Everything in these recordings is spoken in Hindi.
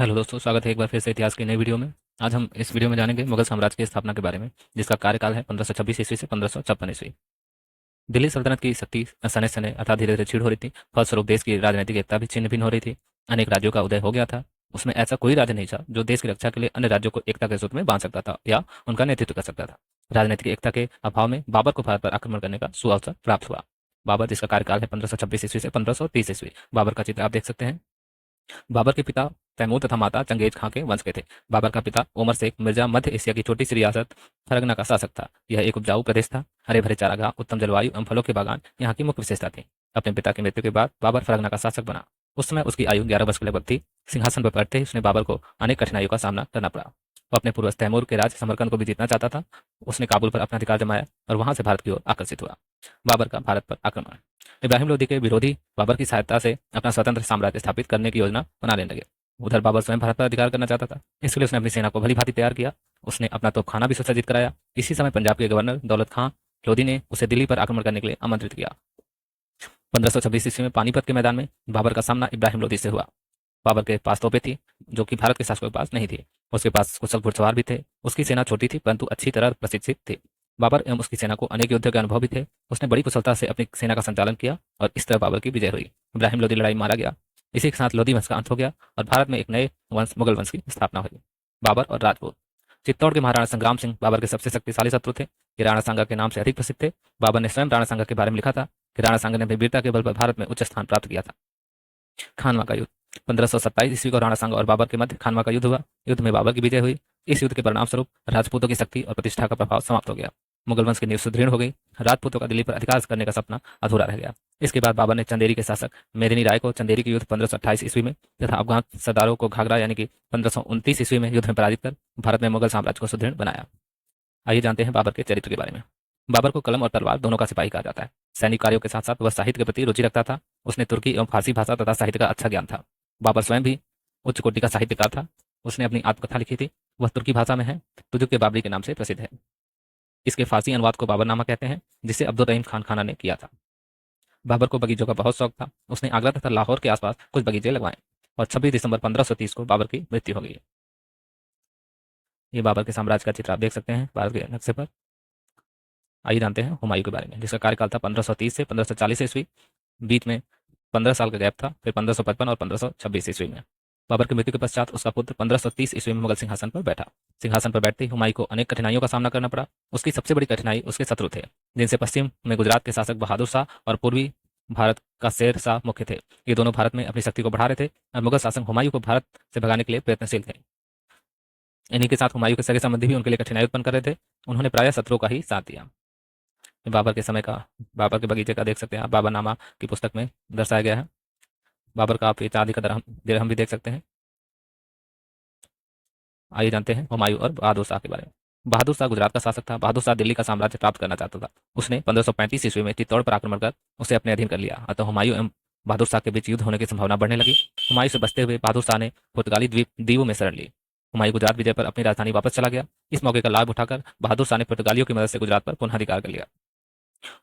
हेलो दोस्तों, स्वागत है एक बार फिर से इतिहास की नई वीडियो में। आज हम इस वीडियो में जानेंगे मुगल साम्राज्य की स्थापना के बारे में, जिसका कार्यकाल है 1526 ईस्वी से 1556 ईस्वी। दिल्ली सल्तनत की शक्ति सने सने अर्थात धीरे धीरे क्षीण हो रही थी। फलस्वरूप देश की राजनीतिक एकता भी छिन्न भिन्न हो रही थी। अनेक राज्यों का उदय हो गया था। उसमें ऐसा कोई राज्य नहीं था जो देश की रक्षा के लिए अन्य राज्यों को एकता के सूत्र में बांध सकता था या उनका नेतृत्व कर सकता था। राजनीतिक एकता के अभाव में बाबर को भारत पर आक्रमण करने का सुअवसर प्राप्त हुआ। बाबर, जिसका कार्यकाल है 1526 ईस्वी से 1530 ईस्वी। बाबर का चित्र आप देख सकते हैं। बाबर के पिता तैमूर तथा माता चंगेज खां के वंश के थे। बाबर का पिता ओमर शेख मिर्जा मध्य एशिया की छोटी सी रियासत फरगना का शासक था। यह एक उपजाऊ प्रदेश था। हरे भरे चारागाह, उत्तम जलवायु एवं फलों के बागान यहाँ की मुख्य विशेषता थी। अपने पिता की मृत्यु के बाद बाबर फरगना का शासक बना। उस समय उसकी आयु 11 वर्ष के लगभग थी। सिंहासन पर बैठते ही उसने बाबर को अनेक कठिनाइयों का सामना करना पड़ा। वो अपने पूर्वज तैमूर के राज समरकंद को भी जीतना चाहता था। उसने काबुल पर अपना अधिकार जमाया और वहां से भारत की ओर आकर्षित हुआ। बाबर का भारत पर आक्रमण। इब्राहिम लोदी के विरोधी बाबर की सहायता से अपना स्वतंत्र साम्राज्य स्थापित करने की योजना बना लेने लगे। उधर बाबर स्वयं भारत पर अधिकार करना चाहता था। इसके लिए उसने अपनी सेना को भली भांति तैयार किया। उसने अपना तोपखाना भी सुसज्जित कराया। इसी समय पंजाब के गवर्नर दौलत खां लोधी ने उसे दिल्ली पर आक्रमण करने के लिए आमंत्रित किया। 1526 ईस्वी में पानीपत के मैदान में बाबर का सामना इब्राहिम लोदी से हुआ। बाबर के पास तोपें थी, जो कि भारत के शासकों के पास नहीं थी। उसके पास कुशल घुड़सवार भी थे। उसकी सेना छोटी थी परंतु अच्छी तरह प्रशिक्षित थी। बाबर एवं उसकी सेना को अनेक युद्धों के अनुभव भी थे। उसने बड़ी कुशलता से अपनी सेना का संचालन किया और इस तरह बाबर की विजय हुई। इब्राहिम लोदी लड़ाई मारा गया। इसी के साथ लोधी वंश का अंत हो गया और भारत में एक नए वंश मुगल वंश की स्थापना हुई। बाबर और राजपूत। चित्तौड़ के महाराणा संग्राम सिंह बाबर के सबसे शक्तिशाली शत्रु थे। ये राणा सांगा के नाम से अधिक प्रसिद्ध थे। बाबर ने स्वयं राणा सांगा के बारे में लिखा था कि राणा सांगा ने अपनी वीरता के बल पर भारत में उच्च स्थान प्राप्त किया था। खानवा का युद्ध। 1527 ईस्वी को राणा सांगा और बाबर के मध्य खानवा का युद्ध हुआ। युद्ध में बाबर की विजय हुई। इस युद्ध के परिणाम स्वरूप राजपूतों की शक्ति और प्रतिष्ठा का प्रभाव समाप्त हो गया। मुगल वंश की नींव सुदृढ़ हो गई। राजपूतों का दिल्ली पर अधिकार करने का सपना अधूरा रह गया। इसके बाद बाबर ने चंदेरी के शासक मेदिनी राय को चंदेरी के युद्ध 1528 ईस्वी में तथा अफगान सरदारों को घाघरा यानी कि 1529 ईस्वी में युद्ध में पराजित कर भारत में मुगल साम्राज्य को सुदृढ़ बनाया। आइए जानते हैं बाबर के चरित्र के बारे में। बाबर को कलम और तलवार दोनों का सिपाही कहा जाता है। सैनिक कार्यों के साथ साथ वह साहित्य के प्रति रुचि रखता था। उसने तुर्की एवं फारसी भाषा तथा साहित्य का अच्छा ज्ञान था। बाबर स्वयं भी उच्च कोटि का साहित्यकार था। उसने अपनी आत्मकथा लिखी थी। वह तुर्की भाषा में है। तुजुक के बाबरी के नाम से प्रसिद्ध है। इसके फारसी अनुवाद को बाबरनामा कहते हैं, जिसे अब्दुल रहीम खान खाना ने किया था। बाबर को बगीचों का बहुत शौक था। उसने आगरा तथा लाहौर के आसपास कुछ बगीचे लगवाए और 26 दिसंबर 1530 को बाबर की मृत्यु हो गई। ये बाबर के साम्राज्य का चित्र आप देख सकते हैं भारत के नक्शे पर। आइए जानते हैं हुमायूं के बारे में, जिसका कार्यकाल था 1530 से 1540 ईस्वी। बीच में 15 साल का गैप था। फिर 1555 और 1526 ईस्वी में बाबर की मृत्यु के पश्चात उसका पुत्र 1530 ईस्वी में मुगल सिंहासन पर बैठा। सिंहासन पर बैठते ही हुमायूं को अनेक कठिनाइयों का सामना करना पड़ा। उसकी सबसे बड़ी कठिनाई उसके शत्रु थे, जिनसे पश्चिम में गुजरात के शासक बहादुर शाह और पूर्वी भारत का शेर शाह मुख्य थे। ये दोनों भारत में अपनी शक्ति को बढ़ा रहे थे और मुगल शासक हुमायूं को भारत से भगाने के लिए प्रयत्नशील थे। इन्हीं के साथ हुमायूं के सगे संबंधी भी उनके लिए कठिनाई उत्पन्न कर रहे थे। उन्होंने प्रायः शत्रुओं का ही साथ दिया। बाबर के समय का, बाबर के बगीचे का देख सकते हैं आप, बाबरनामा की पुस्तक में दर्शाया गया है। बाबर का आप ये चांदी का दिरहम भी देख सकते हैं। आइए जानते हैं हुमायूं और बहादुर शाह के बारे में। बहादुर शाह गुजरात का शासक था। बहादुर शाह दिल्ली का साम्राज्य प्राप्त करना चाहता था। उसने 1535 ईस्वी में चित्तौड़ पर आक्रमण कर उसे अपने अधीन कर लिया। अतः हुमायूं एवं बहादुर शाह के बीच युद्ध होने की संभावना बढ़ने लगी। हुमायूं से बचते हुए बहादुर शाह ने पुर्तगाली द्वीपों में शरण ली। हुमायूं गुजरात विजय पर अपनी राजधानी वापस चला गया। इस मौके का लाभ उठाकर बहादुर शाह ने पुर्तगालियों की मदद से गुजरात पर पुनः अधिकार कर लिया।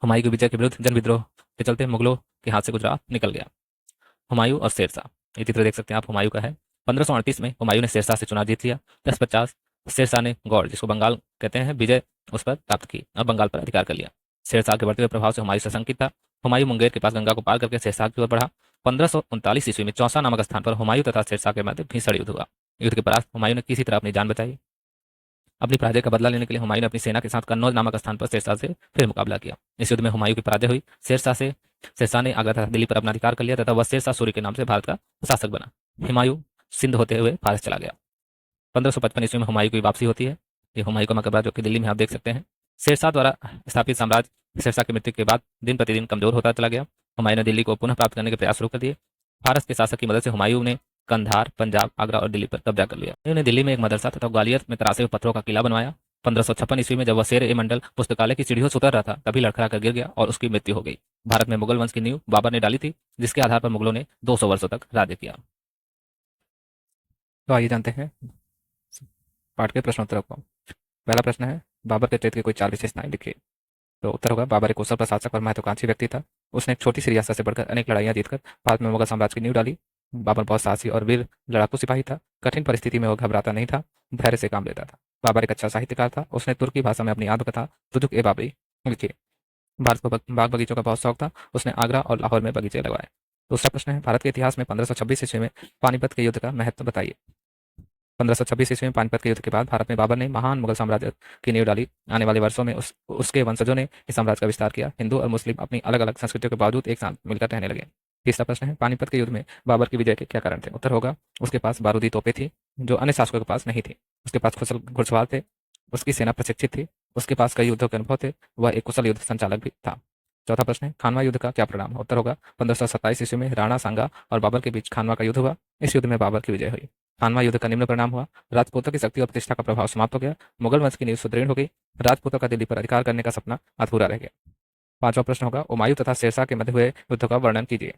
हुमायूं की विजय के विरुद्ध जन विद्रोह के चलते मुगलों के हाथ से गुजरात निकल गया। हुमायूं और शेरशाह, ये चित्र देख सकते हैं आप हुमायूं का है। 1538 में हुमायूं ने शेरशाह से चुनाव जीत लिया। 1050 शेरशाह ने गौड़, जिसको बंगाल कहते हैं, विजय उस पर प्राप्त की और बंगाल पर अधिकार कर लिया। शेरशाह के बढ़ते हुए प्रभाव से हुमायूं सशंकित था। हुमायूं मुंगेर के पास गंगा को पार करके शेरशाह की ओर बढ़ा। 1539 ईस्वी में चौसा नामक स्थान पर हुमायूं तथा शेरशाह के मध्य भीषण युद्ध हुआ। युद्ध के परास्त हुमायूं ने किसी तरह अपनी जान बचाई। अपनी पराजय का बदला लेने के लिए हुमायूं ने अपनी सेना के साथ कन्नौज नामक स्थान पर शेरशाह से फिर मुकाबला किया। इस युद्ध में हुमायूं की पराजय हुई। शेरशाह ने आगरा तथा दिल्ली पर अपना अधिकार कर लिया तथा वह शेरशाह सूरी के नाम से भारत का शासक बना। हुमायूं सिंध होते हुए फारस चला गया। 1555 ईस्वी में हुमायूं की वापसी होती है। ये हुमायूं का मकबरा जो कि दिल्ली में आप देख सकते हैं। शेरशाह द्वारा स्थापित साम्राज्य शेरशाह की मृत्यु के बाद दिन प्रतिदिन कमजोर होता चला गया। हुमायूं ने दिल्ली को पुनः प्राप्त करने के प्रयास शुरू कर दिए। फारस के शासक की मदद से हुमायूं ने कंधार, पंजाब, आगरा और दिल्ली पर कब्जा कर लिया। उन्होंने दिल्ली में एक मदरसा तथा ग्वालियर में तरासे हुए पत्थरों का किला बनवाया। 1556 ईस्वी में जब वह शेर ए मंडल पुस्तकालय की सीढ़ियों से उतर रहा था, तभी लड़खड़ा कर गिर गया और उसकी मृत्यु हो गई। भारत में मुगल वंश की नींव बाबर ने डाली थी, जिसके आधार पर मुगलों ने 200 वर्षों तक राज्य किया। तो आइए जानते हैं पाठ के प्रश्नोत्तरों को। पहला प्रश्न है, बाबर के चरित्र की कोई 4 विशेषताएं लिखिए। तो उत्तर होगा, बाबर एक कुशल प्रशासक और महत्वाकांक्षी व्यक्ति था। उसने एक छोटी सी रियासत से बढ़कर अनेक लड़ाइयां जीतकर भारत में मुगल साम्राज्य की नींव डाली। बाबर बहुत साहसी और वीर लड़ाकू सिपाही था। कठिन परिस्थिति में वो घबराता नहीं था, धैर्य से काम लेता था। बाबर एक अच्छा साहित्यकार था। उसने तुर्की भाषा में अपनी आत्मकथा तुजुक ए बाबरी लिखी। भारत को बाग बगीचों का बहुत शौक था। उसने आगरा और लाहौर में बगीचे लगवाए। दूसरा प्रश्न है, भारत के इतिहास में 1526 ईस्वी में पानीपत के युद्ध का महत्व बताइए। 1526 ईस्वी में पानीपत के युद्ध के बाद भारत में बाबर ने महान मुगल साम्राज्य की नींव डाली। आने वाले वर्षों में उसके वंशजों ने इस साम्राज्य का विस्तार किया। हिंदू और मुस्लिम अपनी अलग अलग संस्कृतियों के बावजूद एक साथ मिलकर रहने लगे। तीसरा प्रश्न है, पानीपत के युद्ध में बाबर की विजय के क्या कारण थे। उत्तर होगा, उसके पास बारूदी तोपें थी जो अन्य शासकों के पास नहीं थी। उसके पास कुशल घुड़सवार थे। उसकी सेना प्रशिक्षित थी। उसके पास कई युद्धों के अनुभव थे। वह एक कुशल युद्ध संचालक भी था। चौथा प्रश्न है, खानवा युद्ध का क्या परिणाम। उत्तर होगा, 1527 ईस्वी में राणा सांगा और बाबर के बीच खानवा का युद्ध हुआ। इस युद्ध में बाबर की विजय हुई। खानवा युद्ध का निम्न परिणाम हुआ, राजपूतों की शक्ति और प्रतिष्ठा का प्रभाव समाप्त हो गया। मुगल वंश की नींव सुदृढ़ हो गई। राजपूतों का दिल्ली पर अधिकार करने का सपना अधूरा रह गया। पांचवा प्रश्न होगा, हुमायूं तथा शेरशाह के मध्य हुए युद्ध का वर्णन कीजिए।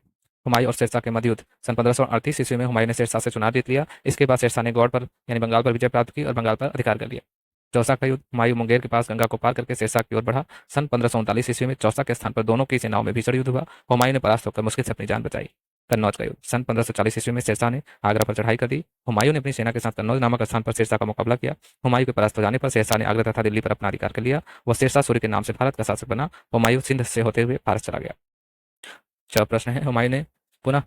हुमायूं और शेरशाह के मध्य युद्ध सन 1538 ईस्वी में हुमायूं ने शेरशाह से चुनाव जीत लिया। इसके बाद शेरशाह ने गौड़ पर यानी बंगाल पर विजय प्राप्त की और बंगाल पर अधिकार कर लिया। चौसा का युद्ध, हुमायूं मुंगेर के पास गंगा को पार करके शेरशाह की ओर बढ़ा। सन 1539 ईस्वी में चौसा के स्थान पर दोनों की सेनाओं में भीषण युद्ध हुआ। हुमायूं ने परास्त होकर मुश्किल से अपनी जान बचाई। कन्नौज का युद्ध, सन 1540 ईस्वी में शेरशाह ने आगरा पर चढ़ाई कर दी। हुमायूं ने अपनी सेना के साथ कन्नौज नामक स्थान पर शेरशाह का मुकाबला किया। हुमायूं के परास्त हो जाने पर शेरशाह ने आगरा तथा दिल्ली पर अपना अधिकार कर लिया। वह शेरशाह सूरी के नाम से भारत का शासक बना। हुमायूं सिंध से होते हुए भारत चला गया। छह प्रश्न है, पुनः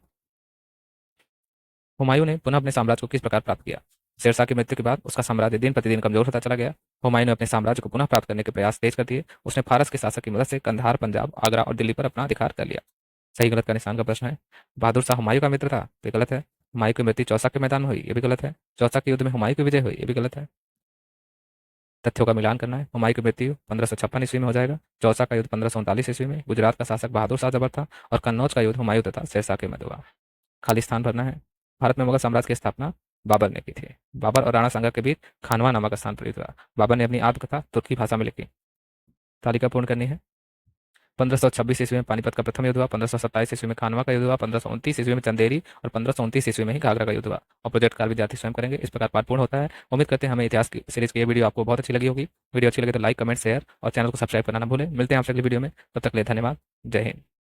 हुमायूं ने पुनः अपने साम्राज्य को किस प्रकार प्राप्त किया। शेरशाह की मृत्यु के बाद उसका साम्राज्य दिन प्रतिदिन कमजोर होता चला गया। हुमायूं ने अपने साम्राज्य को पुनः प्राप्त करने के प्रयास तेज कर दिए। उसने फारस के शासक की मदद से कंधार, पंजाब, आगरा और दिल्ली पर अपना अधिकार कर लिया। सही गलत का निशान का प्रश्न है, बहादुर शाह हुमायूं का मित्र था, तो ये गलत है। हुमायूं की मृत्यु चौसा के मैदान में हुई, ये भी गलत है। चौसा के युद्ध में हुमायूं की विजय हुई, ये भी गलत है। तथ्यों का मिलान करना है। हुमायूं की मृत्यु 1556 ईस्वी में हो जाएगा। चौसा का युद्ध 1539 ईस्वी में। गुजरात का शासक बहादुर शाह जबर था। और कन्नौज का युद्ध हुमायूं तथा शेरशाह के मध्य हुआ। खाली स्थान भरना है। भारत में मुगल साम्राज्य की स्थापना बाबर ने की थी। बाबर और राणा सांगा के बीच खानवा नामक स्थान पर युद्ध हुआ। बाबर ने अपनी आत्मकथा तुर्की भाषा में लिखी। तालिका पूर्ण करनी है। 1526 ईस्वी में पानीपत का प्रथम युद्ध हुआ। 1527 ईस्वी में खानवा का युद्ध हुआ। 1529 ईस्वी में चंदेरी और 1529 ईस्वी में ही घाघरा का युद्ध हुआ। और प्रोजेक्ट कार्य विद्यार्थी स्वयं करेंगे। इस प्रकार पाठ पूर्ण होता है। उम्मीद करते हैं हमें इतिहास की सीरीज की ये वीडियो आपको बहुत अच्छी लगी होगी। वीडियो अच्छी लगे तो लाइक, कमेंट, शेयर और चैनल को सब्सक्राइब करना ना भूलें। मिलते हैं आपसे अगली वीडियो में। तब तक के लिए धन्यवाद। जय हिंद।